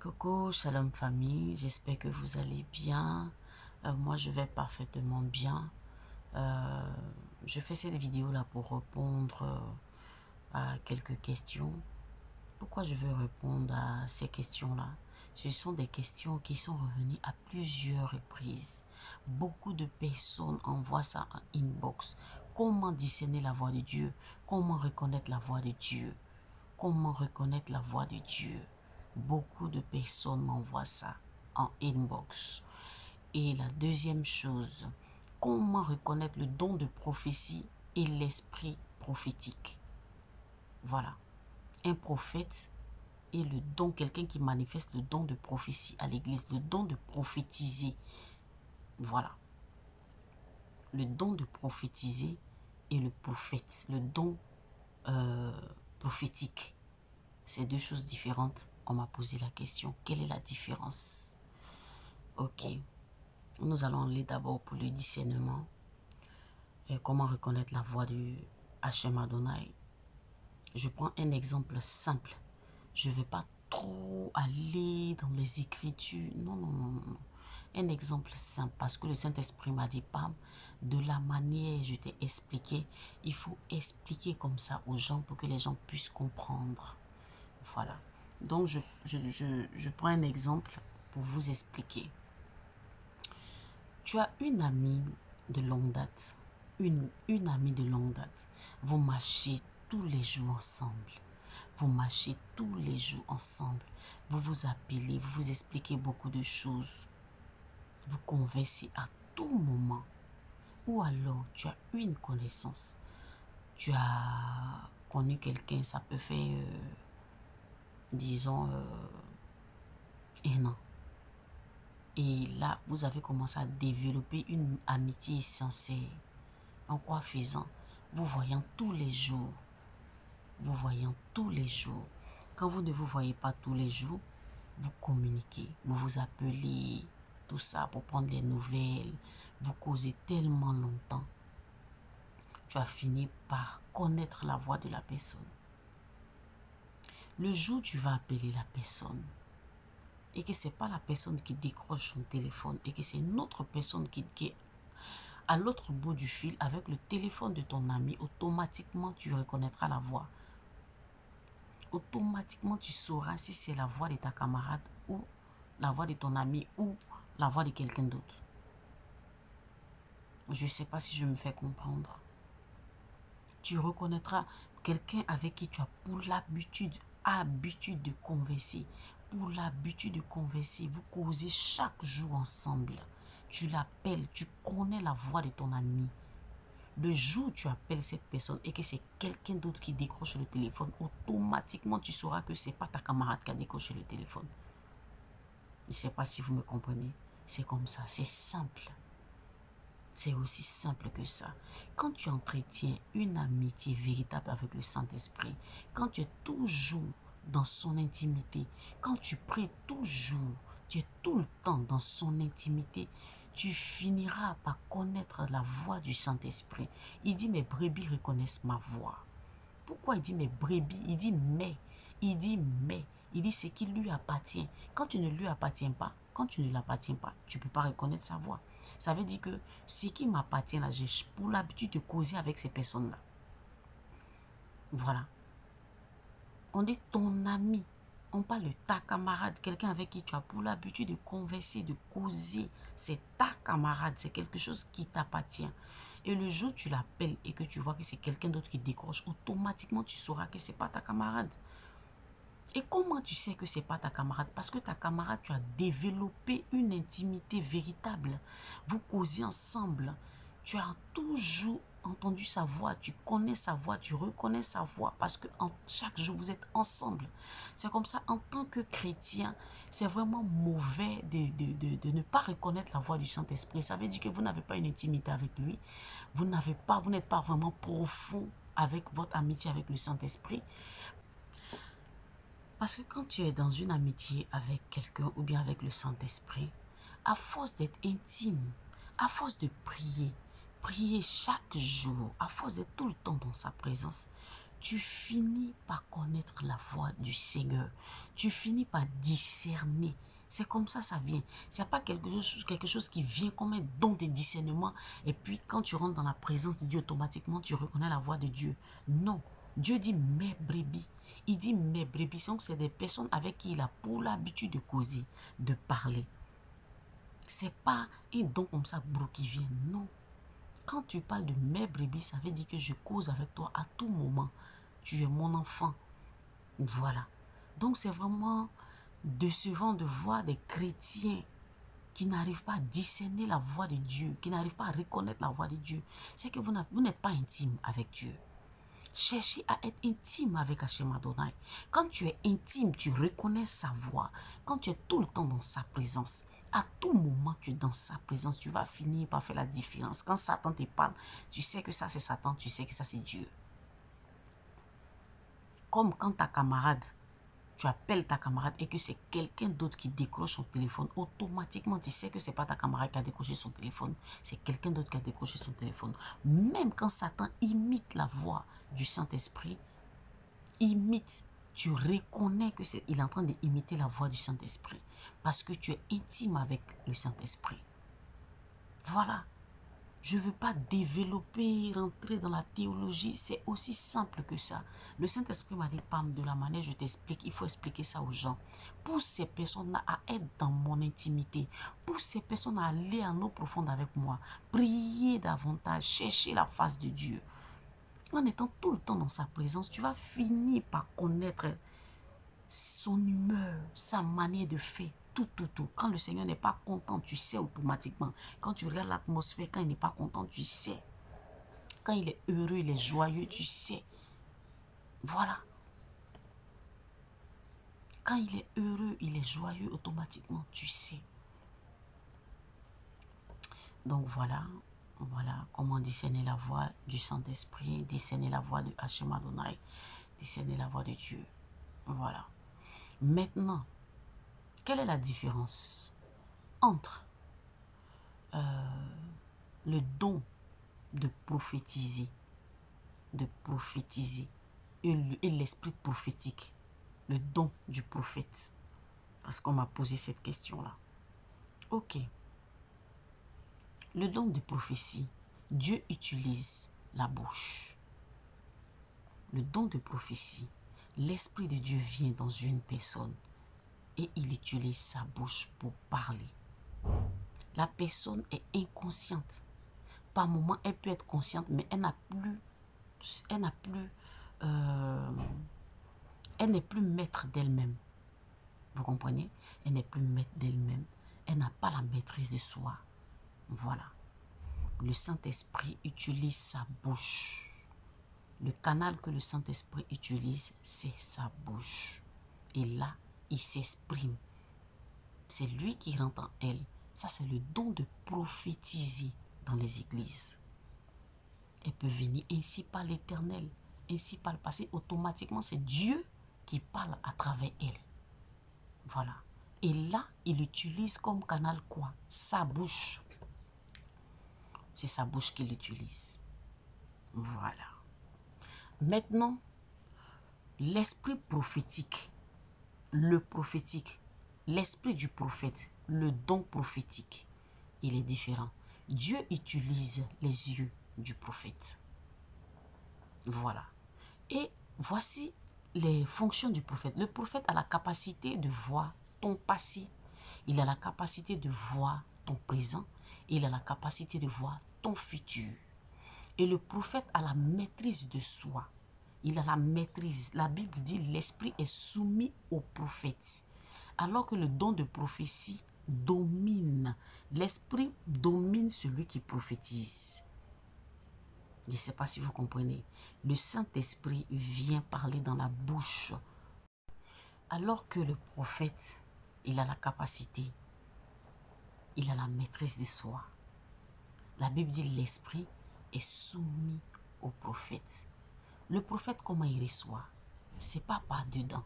Coucou, shalom famille, j'espère que vous allez bien. Moi, je vais parfaitement bien. Euh, je fais cette vidéo là pour répondre à quelques questions. Pourquoi je veux répondre à ces questions-là? Ce sont des questions qui sont revenues à plusieurs reprises. Beaucoup de personnes envoient ça en inbox. Comment discerner la voix de Dieu? Comment reconnaître la voix de Dieu? Comment reconnaître la voix de Dieu? Beaucoup de personnes m'envoient ça en inbox. Et la deuxième chose, comment reconnaître le don de prophétie et l'esprit prophétique? Voilà. Un prophète et le don, quelqu'un qui manifeste le don de prophétie à l'église, le don de prophétiser. Voilà. Le don de prophétiser et le prophète, le don prophétique. C'est deux choses différentes. On m'a posé la question, quelle est la différence? Ok, nous allons aller d'abord pour le discernement. Et comment reconnaître la voix du Hachem Adonai? Je prends un exemple simple. Je ne vais pas trop aller dans les écritures. Non, non, non, non. Un exemple simple, parce que le Saint-Esprit m'a dit, Pam, de la manière je t'ai expliqué, il faut expliquer comme ça aux gens pour que les gens puissent comprendre. Voilà. Donc, je prends un exemple pour vous expliquer. Tu as une amie de longue date. Une amie de longue date. Vous marchez tous les jours ensemble. Vous marchez tous les jours ensemble. Vous vous appelez, vous vous expliquez beaucoup de choses. Vous conversez à tout moment. Ou alors, tu as une connaissance. Tu as connu quelqu'un, ça peut faire, disons, un an. Et là, vous avez commencé à développer une amitié sincère. En quoi faisant? Vous voyant tous les jours. Vous voyant tous les jours. Quand vous ne vous voyez pas tous les jours, vous communiquez. Vous vous appelez, tout ça pour prendre les nouvelles. Vous causez tellement longtemps. Tu as fini par connaître la voix de la personne. Le jour où tu vas appeler la personne, et que ce n'est pas la personne qui décroche son téléphone, et que c'est une autre personne qui est à l'autre bout du fil avec le téléphone de ton ami, automatiquement tu reconnaîtras la voix. Automatiquement tu sauras si c'est la voix de ta camarade ou la voix de ton ami ou la voix de quelqu'un d'autre. Je ne sais pas si je me fais comprendre. Tu reconnaîtras quelqu'un avec qui tu as pour l'habitude de converser. Pour l'habitude de converser, vous causez chaque jour ensemble. Tu l'appelles, tu connais la voix de ton ami. Le jour où tu appelles cette personne et que c'est quelqu'un d'autre qui décroche le téléphone, automatiquement tu sauras que ce n'est pas ta camarade qui a décroché le téléphone. Je ne sais pas si vous me comprenez. C'est comme ça, c'est simple. C'est aussi simple que ça. Quand tu entretiens une amitié véritable avec le Saint-Esprit, quand tu es toujours dans son intimité, quand tu pries toujours, tu es tout le temps dans son intimité, tu finiras par connaître la voix du Saint-Esprit. Il dit, mes brebis reconnaissent ma voix. Pourquoi il dit mes brebis? Il dit mais. Il dit mais. Il dit ce qui lui appartient. Quand tu ne lui appartiens pas, quand tu ne l'appartiens pas, tu ne peux pas reconnaître sa voix. Ça veut dire que ce qui m'appartient là, j'ai pour l'habitude de causer avec ces personnes-là. Voilà. On dit ton ami. On parle de ta camarade, quelqu'un avec qui tu as pour l'habitude de converser, de causer. C'est ta camarade, c'est quelque chose qui t'appartient. Et le jour où tu l'appelles et que tu vois que c'est quelqu'un d'autre qui décroche, automatiquement tu sauras que ce n'est pas ta camarade. Et comment tu sais que ce n'est pas ta camarade? Parce que ta camarade, tu as développé une intimité véritable. Vous causez ensemble. Tu as toujours entendu sa voix, tu connais sa voix, tu reconnais sa voix. Parce que chaque jour, vous êtes ensemble. C'est comme ça, en tant que chrétien, c'est vraiment mauvais de ne pas reconnaître la voix du Saint-Esprit. Ça veut dire que vous n'avez pas une intimité avec lui. Vous n'êtes pas vraiment profond avec votre amitié avec le Saint-Esprit. Parce que quand tu es dans une amitié avec quelqu'un ou bien avec le Saint-Esprit, à force d'être intime, à force de prier chaque jour, à force d'être tout le temps dans sa présence, tu finis par connaître la voix du Seigneur. Tu finis par discerner. C'est comme ça vient. Ce n'est pas quelque chose qui vient comme un don de discernement. Et puis, quand tu rentres dans la présence de Dieu, automatiquement, tu reconnais la voix de Dieu. Non. Dieu dit mes brebis. Il dit mes brebis. Donc, c'est des personnes avec qui il a pour l'habitude de causer, de parler. Ce n'est pas un don comme ça, bro, qui vient. Non. Quand tu parles de mes brebis, ça veut dire que je cause avec toi à tout moment. Tu es mon enfant. Voilà. Donc, c'est vraiment décevant de voir des chrétiens qui n'arrivent pas à discerner la voix de Dieu, qui n'arrivent pas à reconnaître la voix de Dieu. C'est que vous n'êtes pas intime avec Dieu. Cherchez à être intime avec Hachem Adonai. Quand tu es intime, tu reconnais sa voix. Quand tu es tout le temps dans sa présence, à tout moment tu es dans sa présence, tu vas finir par faire la différence. Quand Satan te parle, tu sais que ça c'est Satan, tu sais que ça c'est Dieu. Comme quand ta camarade, tu appelles ta camarade et que c'est quelqu'un d'autre qui décroche son téléphone, automatiquement tu sais que ce n'est pas ta camarade qui a décroché son téléphone, c'est quelqu'un d'autre qui a décroché son téléphone. Même quand Satan imite la voix du Saint-Esprit, tu reconnais que il est en train d'imiter la voix du Saint-Esprit parce que tu es intime avec le Saint-Esprit. Voilà. Je ne veux pas développer, rentrer dans la théologie. C'est aussi simple que ça. Le Saint-Esprit m'a dit, Pam, de la manière je t'explique, il faut expliquer ça aux gens. Pousse ces personnes-là à être dans mon intimité. Pousse ces personnes à aller en eau profonde avec moi. Prier davantage, chercher la face de Dieu. En étant tout le temps dans sa présence, tu vas finir par connaître son humeur, sa manière de faire. Tout. Quand le Seigneur n'est pas content, tu sais automatiquement. Quand tu regardes l'atmosphère, quand il n'est pas content, tu sais. Quand il est heureux, il est joyeux, tu sais. Voilà. Quand il est heureux, il est joyeux, automatiquement, tu sais. Donc voilà comment discerner la voix du Saint-Esprit, discerner la voix de Hachem Adonai, discerner la voix de Dieu. Voilà. Maintenant, quelle est la différence entre le don de prophétiser et l'esprit prophétique, le don du prophète? Parce qu'on m'a posé cette question-là. Ok. Le don de prophétie, Dieu utilise la bouche. Le don de prophétie, l'Esprit de Dieu vient dans une personne et il utilise sa bouche pour parler. La personne est inconsciente. Par moment, elle peut être consciente, mais elle n'est plus maître d'elle-même. Vous comprenez? Elle n'est plus maître d'elle-même. Elle n'a pas la maîtrise de soi. Voilà. Le Saint-Esprit utilise sa bouche. Le canal que le Saint-Esprit utilise, c'est sa bouche. Et là, il s'exprime. C'est lui qui rentre en elle. Ça, c'est le don de prophétiser dans les églises. Elle peut venir ainsi par l'Éternel, ainsi par le passé. Automatiquement, c'est Dieu qui parle à travers elle. Voilà. Et là, il utilise comme canal quoi? Sa bouche. C'est sa bouche qu'il utilise. Voilà. Maintenant, l'esprit prophétique, le prophétique, l'esprit du prophète, le don prophétique, il est différent. Dieu utilise les yeux du prophète. Voilà. Et voici les fonctions du prophète. Le prophète a la capacité de voir ton passé. Il a la capacité de voir ton présent. Il a la capacité de voir ton futur. Et le prophète a la maîtrise de soi. Il a la maîtrise. La Bible dit l'esprit est soumis au prophète. Alors que le don de prophétie domine. L'esprit domine celui qui prophétise. Je ne sais pas si vous comprenez. Le Saint-Esprit vient parler dans la bouche. Alors que le prophète, il a la capacité, il a la maîtrise de soi. La Bible dit l'Esprit est soumis au prophète. Le prophète, comment il reçoit? Ce n'est pas par dedans.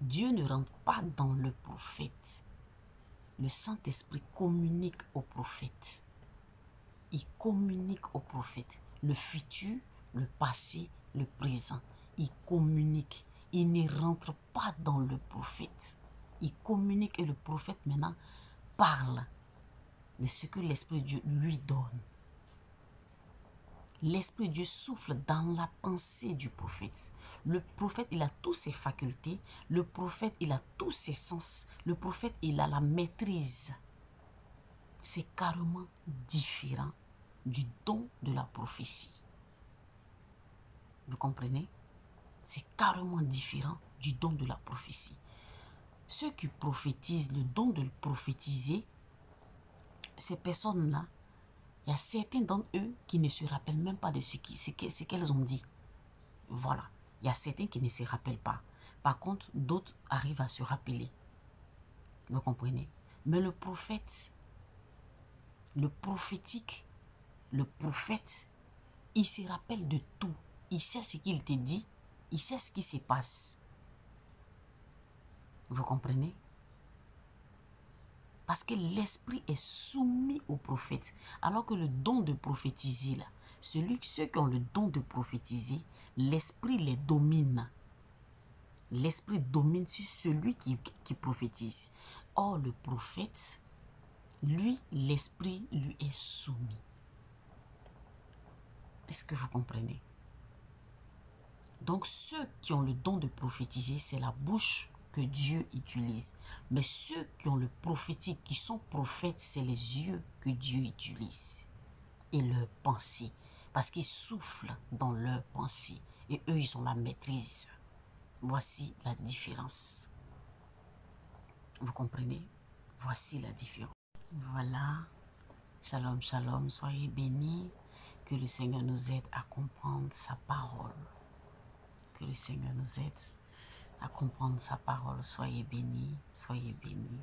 Dieu ne rentre pas dans le prophète. Le Saint-Esprit communique au prophète. Il communique au prophète le futur, le passé, le présent. il communique. Il ne rentre pas dans le prophète. Il communique et le prophète maintenant parle de ce que l'Esprit de Dieu lui donne. L'Esprit de Dieu souffle dans la pensée du prophète. Le prophète, il a toutes ses facultés. Le prophète, il a tous ses sens. Le prophète, il a la maîtrise. C'est carrément différent du don de la prophétie. Vous comprenez? C'est carrément différent du don de la prophétie. Ceux qui prophétisent, le don de prophétiser, ces personnes-là, il y a certains d'entre eux qui ne se rappellent même pas de ce qu'elles ont dit. Voilà. Il y a certains qui ne se rappellent pas. Par contre, d'autres arrivent à se rappeler. Vous comprenez? Mais le prophète, le prophétique, le prophète, il se rappelle de tout. Il sait ce qu'il te dit. Il sait ce qui se passe. Vous comprenez? Parce que l'esprit est soumis au prophète. Alors que le don de prophétiser, là, ceux qui ont le don de prophétiser, l'esprit les domine. L'esprit domine sur celui qui prophétise. Or, le prophète, lui, l'esprit lui est soumis. Est-ce que vous comprenez? Donc, ceux qui ont le don de prophétiser, c'est la bouche que Dieu utilise. Mais ceux qui ont le prophétique, qui sont prophètes, c'est les yeux que Dieu utilise. Et leurs pensées. Parce qu'ils soufflent dans leurs pensées. Et eux, ils ont la maîtrise. Voici la différence. Vous comprenez? Voici la différence. Voilà. Shalom, shalom. Soyez bénis. Que le Seigneur nous aide à comprendre sa parole. Que le Seigneur nous aide à comprendre sa parole. Soyez bénis. Soyez bénis.